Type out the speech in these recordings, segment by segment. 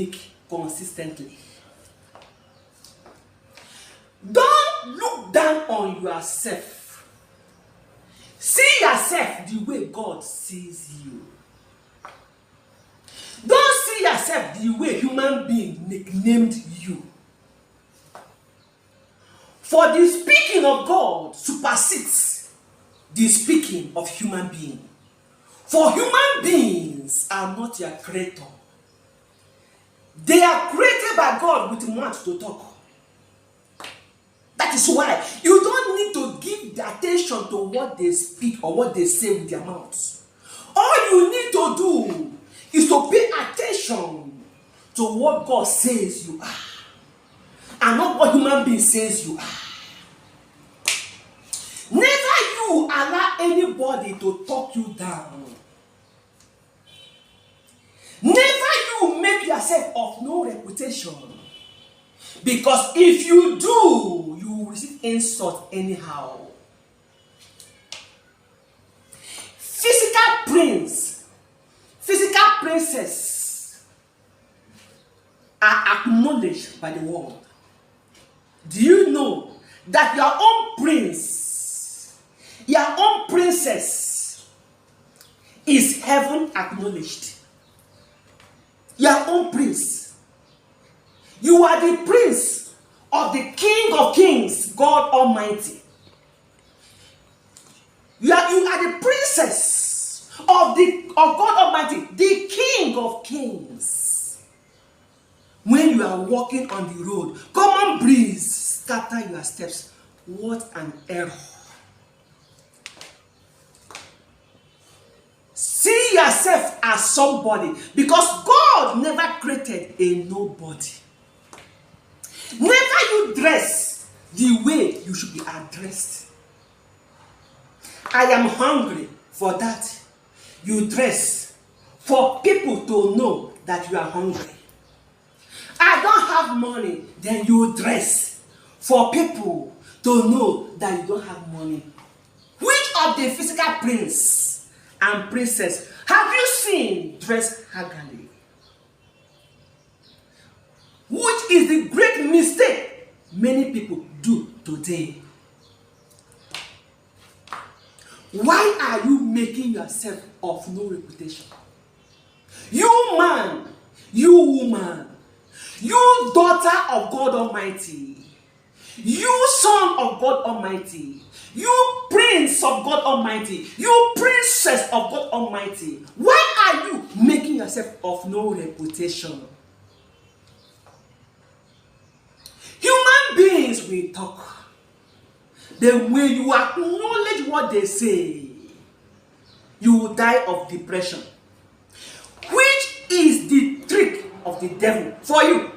unique consistently. Don't look down on yourself. See yourself the way God sees you. Don't see yourself the way human being nicknamed you. For the speaking of God supersedes the speaking of human being. For human beings are not your creator. They are created by God with mouth to talk. That is why you don't need to give the attention to what they speak or what they say with their mouths. All you need to do is to pay attention to what God says you are, and not what human being says you are. Never you allow anybody to talk you down. Never you make yourself of no reputation. Because if you do, you will receive insult anyhow. Physical prince, physical princess are acknowledged by the world. Do you know that your own prince, your own princess is heaven acknowledged? Your own prince. You are the prince of the King of Kings, God Almighty. You are the princess of God Almighty, the King of Kings. When you are walking on the road, common breeze scatter your steps. What an error. See yourself as somebody, because God never created a nobody. Never you dress the way you should be addressed. I am hungry, for that you dress for people to know that you are hungry. I don't have money, then you dress for people to know that you don't have money. Which of the physical prince and princess have you seen dress haggardly? Which is the great mistake many people do today? Why are you making yourself of no reputation? You man, you woman, you daughter of God Almighty, you son of God Almighty, you prince of God Almighty, you princess of God Almighty, why are you making yourself of no reputation? Human beings will talk. Then when you acknowledge what they say, you will die of depression. Which is the trick of the devil for you.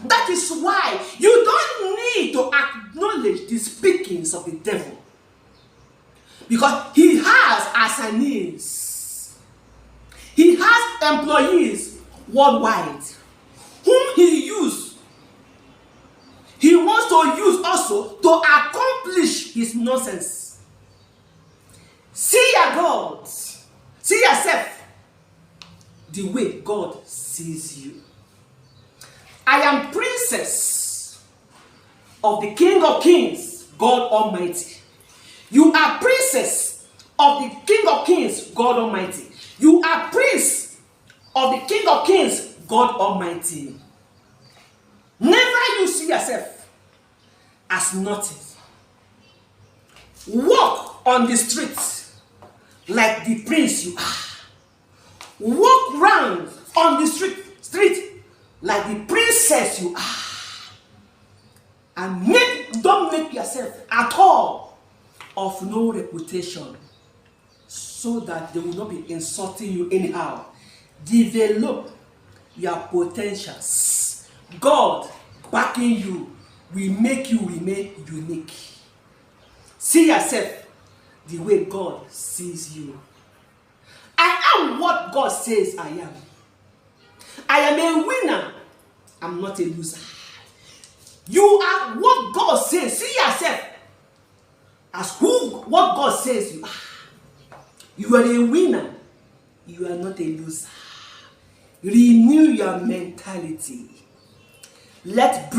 That is why you don't need to acknowledge the speakings of the devil. Because he has assignees. He has employees worldwide whom he uses. He wants to use also to accomplish his nonsense. See your God. See yourself the way God sees you. I am princess of the King of Kings, God Almighty. You are princess of the King of Kings, God Almighty. You are prince of the King of Kings, God Almighty. Never you see yourself as nothing. Walk on the streets like the prince you are. Walk round on the street like the princess you are. And don't make yourself at all of no reputation, so that they will not be insulting you anyhow. Develop your potentials. God backing you will make you remain unique. See yourself the way God sees you. I am what God says I am. I am a winner. I'm not a loser. You are what God says. See yourself as what God says you are. You are a winner. You are not a loser. Renew your mentality. Let